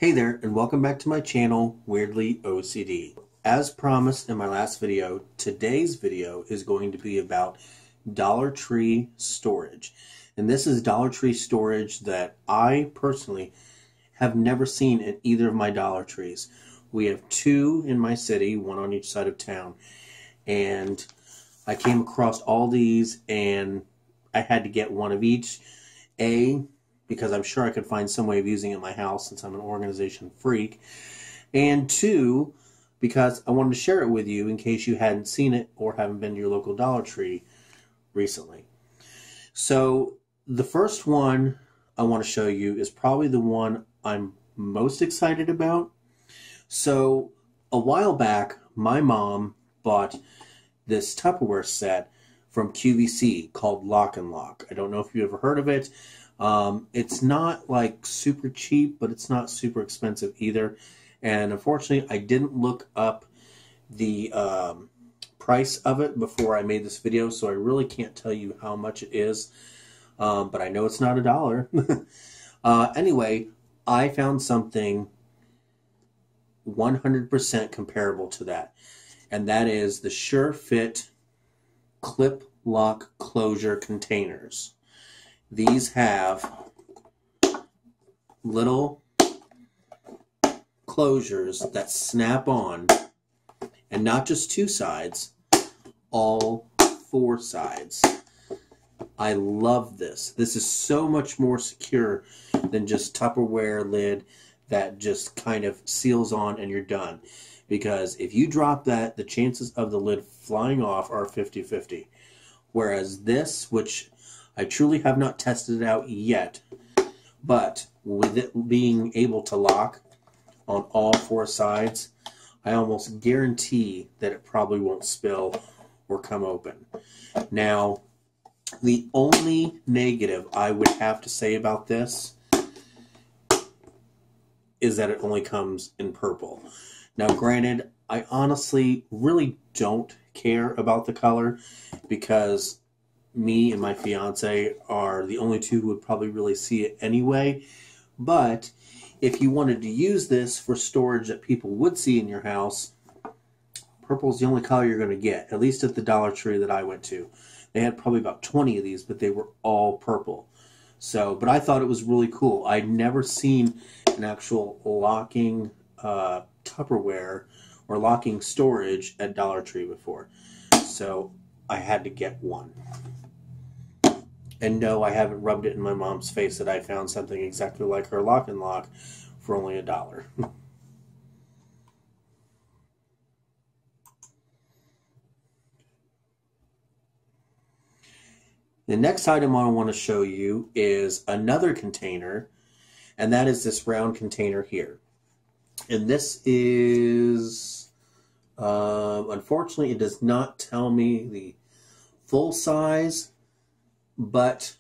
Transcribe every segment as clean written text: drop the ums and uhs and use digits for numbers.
Hey there, and welcome back to my channel, Weirdly OCD. As promised in my last video, today's video is going to be about Dollar Tree storage. And this is Dollar Tree storage that I personally have never seen at either of my Dollar Trees. We have two in my city, one on each side of town. And I came across all these and I had to get one of each. Because I'm sure I could find some way of using it in my house since I'm an organization freak. And two, because I wanted to share it with you in case you hadn't seen it or haven't been to your local Dollar Tree recently. So the first one I want to show you is probably the one I'm most excited about. So a while back, my mom bought this Tupperware set from QVC called Lock and Lock. I don't know if you ever heard of it. It's not like super cheap, but it's not super expensive either. And unfortunately, I didn't look up the price of it before I made this video, so I really can't tell you how much it is. But I know it's not $1. Anyway, I found something 100% comparable to that. And that is the SureFit clip lock closure containers. These have little closures that snap on, and not just two sides, all four sides. I love this. This is so much more secure than just Tupperware lid that just kind of seals on and you're done. Because if you drop that, the chances of the lid flying off are 50-50. Whereas this, which I truly have not tested it out yet, but with it being able to lock on all four sides, I almost guarantee that it probably won't spill or come open. Now, the only negative I would have to say about this is that it only comes in purple. Now, granted, I honestly really don't care about the color because me and my fiance are the only two who would probably really see it anyway. But if you wanted to use this for storage that people would see in your house, purple is the only color you're going to get, at least at the Dollar Tree that I went to. They had probably about 20 of these, but they were all purple. So, but I thought it was really cool. I'd never seen an actual locking Tupperware or locking storage at Dollar Tree before. So I had to get one. And no, I haven't rubbed it in my mom's face that I found something exactly like her Lock and Lock for only $1. The next item I want to show you is another container, and that is this round container here. And this is, unfortunately, it does not tell me the full size, but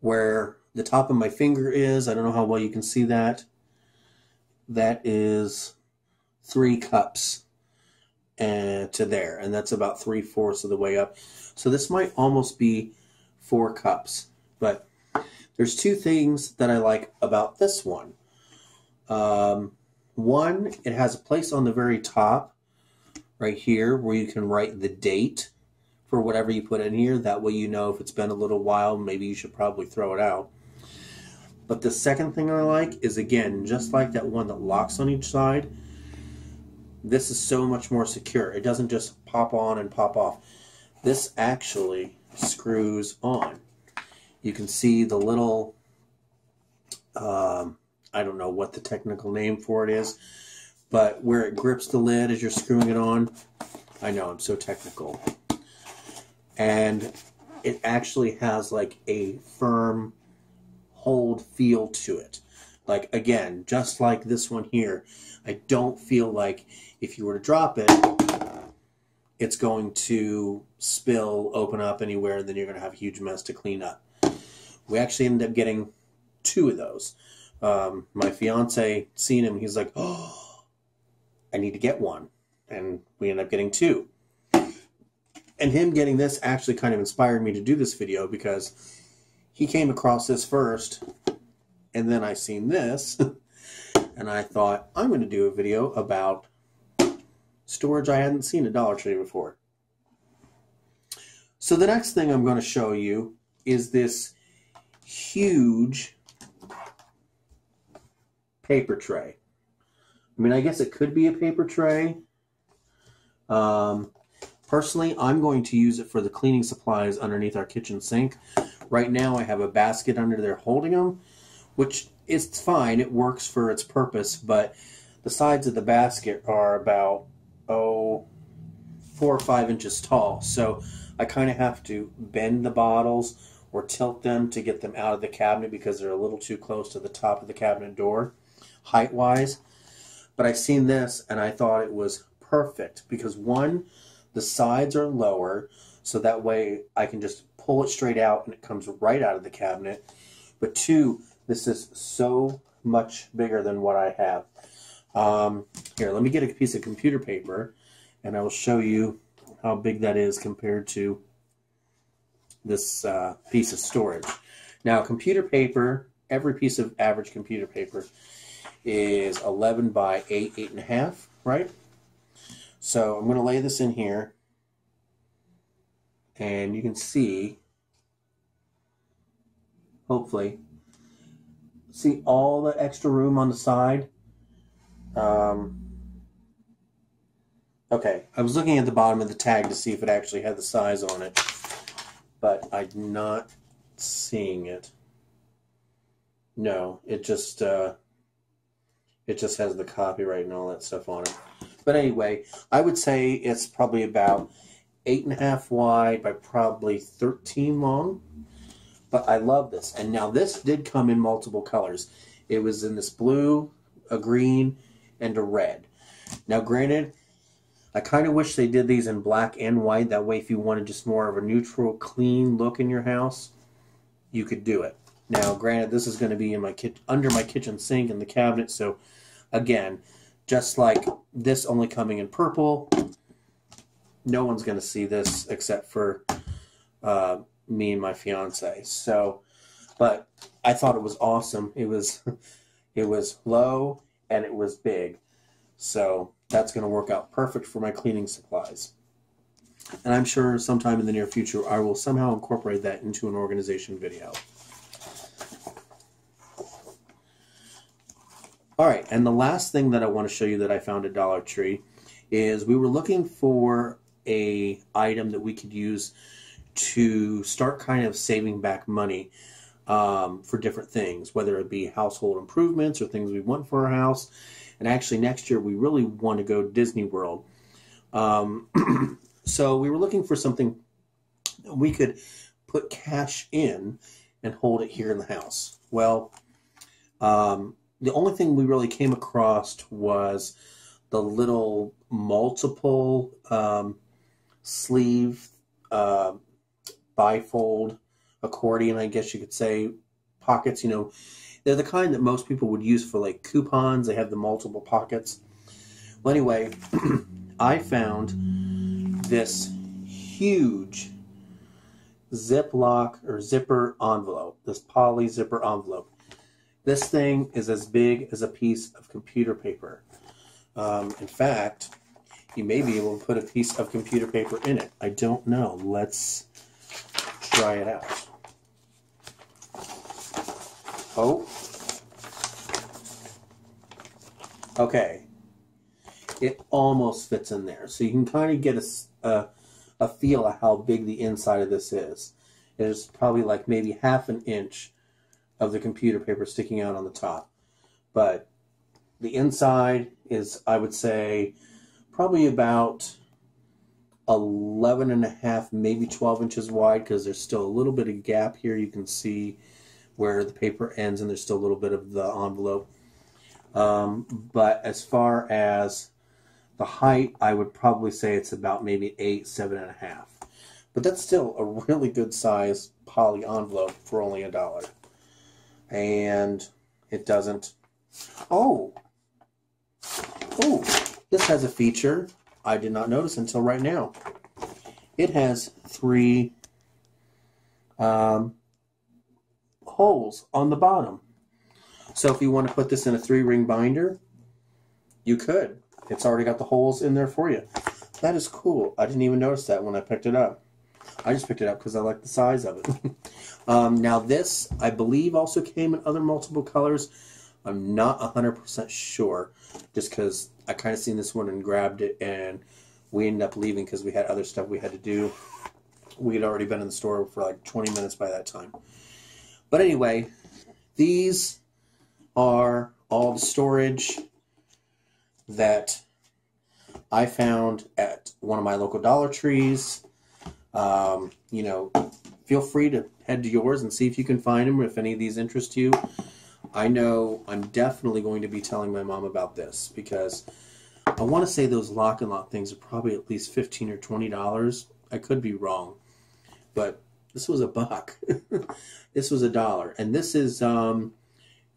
where the top of my finger is, I don't know how well you can see that, that is 3 cups to there, and that's about 3/4 of the way up. So this might almost be 4 cups, but there's two things that I like about this one. One, it has a place on the very top right here where you can write the date for whatever you put in here. That way you know if it's been a little while, maybe you should probably throw it out. But the second thing I like is, again, just like that one that locks on each side, this is so much more secure. It doesn't just pop on and pop off. This actually screws on. You can see the little, I don't know what the technical name for it is, but where it grips the lid as you're screwing it on. I know, I'm so technical. And it actually has like a firm hold feel to it. Like, again, just like this one here, I don't feel like if you were to drop it, it's going to spill, open up anywhere, and then you're going to have a huge mess to clean up. We actually ended up getting 2 of those. My fiance seen him, he's like, oh, I need to get one. And we ended up getting 2. And him getting this actually kind of inspired me to do this video because he came across this first, and then I seen this, and I thought I'm going to do a video about storage I hadn't seen at Dollar Tree before. So the next thing I'm going to show you is this huge paper tray. I mean, I guess it could be a paper tray. Personally, I'm going to use it for the cleaning supplies underneath our kitchen sink. Right now, I have a basket under there holding them, which is fine. It works for its purpose, but the sides of the basket are about, 4 or 5 inches tall. So I kind of have to bend the bottles or tilt them to get them out of the cabinet because they're a little too close to the top of the cabinet door, height-wise. But I seen this and I thought it was perfect because, one, the sides are lower, so that way I can just pull it straight out and it comes right out of the cabinet. But two, this is so much bigger than what I have. Here, let me get a piece of computer paper and I will show you how big that is compared to this piece of storage. Now, computer paper, every piece of average computer paper is 11 by 8, 8.5, right? So I'm going to lay this in here, and you can see, hopefully, see all the extra room on the side. Okay, I was looking at the bottom of the tag to see if it actually had the size on it, but I'm not seeing it. No, it just has the copyright and all that stuff on it. But anyway, I would say it's probably about 8.5 wide by probably 13 long. But I love this. And now this did come in multiple colors. It was in this blue, a green, and a red. Now granted, I kind of wish they did these in black and white. That way if you wanted just more of a neutral, clean look in your house, you could do it. Now granted, this is going to be in my under my kitchen sink in the cabinet. So again, just like this only coming in purple, no one's going to see this except for me and my fiance. So, but I thought it was awesome. It was low and it was big. So that's going to work out perfect for my cleaning supplies. And I'm sure sometime in the near future I will somehow incorporate that into an organization video. Alright, and the last thing that I want to show you that I found at Dollar Tree is we were looking for a item that we could use to start kind of saving back money for different things, whether it be household improvements or things we want for our house. And actually next year we really want to go to Disney World. So we were looking for something that we could put cash in and hold it here in the house. Well, the only thing we really came across was the little multiple sleeve bifold accordion, I guess you could say, pockets. You know, they're the kind that most people would use for like coupons. They have the multiple pockets. Well, anyway, I found this huge Ziploc or zipper envelope, this poly zipper envelope. This thing is as big as a piece of computer paper. In fact, you may be able to put a piece of computer paper in it. I don't know. Let's try it out. Oh. Okay. It almost fits in there. So you can kind of get a feel of how big the inside of this is. It is probably like maybe ½ an inch of the computer paper sticking out on the top. But the inside is, I would say, probably about 11.5, maybe 12 inches wide, because there's still a little bit of gap here. You can see where the paper ends and there's still a little bit of the envelope. But as far as the height, I would probably say it's about maybe 8, 7.5. But that's still a really good size poly envelope for only $1. And it doesn't... Oh, this has a feature I did not notice until right now. It has 3 holes on the bottom. So if you want to put this in a 3-ring binder, you could. It's already got the holes in there for you. That is cool. I didn't even notice that when I picked it up. I just picked it up because I like the size of it. Now this, I believe, also came in other multiple colors. I'm not 100% sure, just because I kind of seen this one and grabbed it, and we ended up leaving because we had other stuff we had to do. We had already been in the store for like 20 minutes by that time. But anyway, these are all the storage that I found at one of my local Dollar Trees. You know, feel free to head to yours and see if you can find them, if any of these interest you. I know I'm definitely going to be telling my mom about this, because I want to say those lock and lock things are probably at least $15 or $20. I could be wrong, but this was $1. This was $1, and this is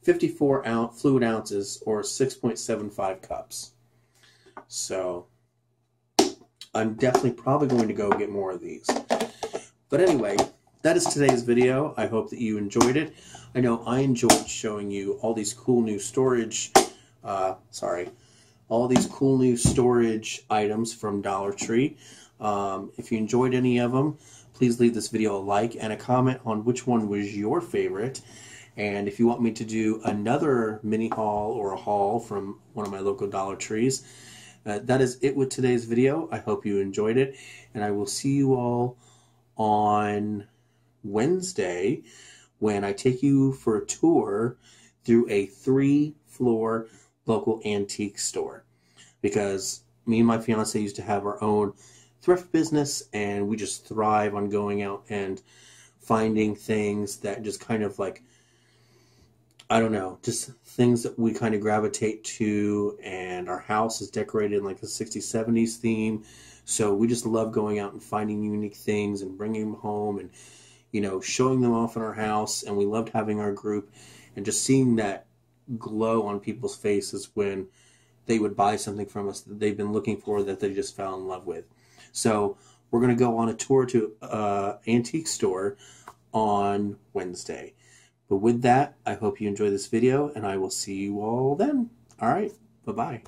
54 fluid ounces or 6.75 cups. So I'm definitely probably going to go get more of these. But anyway, that is today's video. I hope that you enjoyed it. I know I enjoyed showing you all these cool new storage, all these cool new storage items from Dollar Tree. If you enjoyed any of them, please leave this video a like and a comment on which one was your favorite. And if you want me to do another mini haul or a haul from one of my local Dollar Trees, that is it with today's video. I hope you enjoyed it, and I will see you all on Wednesday when I take you for a tour through a 3-floor local antique store, because me and my fiance used to have our own thrift business, and we just thrive on going out and finding things that just kind of like, I don't know, just things that we kind of gravitate to, and our house is decorated in like a 60s, 70s theme. So we just love going out and finding unique things and bringing them home and, you know, showing them off in our house. And we loved having our group and just seeing that glow on people's faces when they would buy something from us that they've been looking for, that they just fell in love with. So we're going to go on a tour to an antique store on Wednesday. But with that, I hope you enjoy this video, and I will see you all then. All right, bye-bye.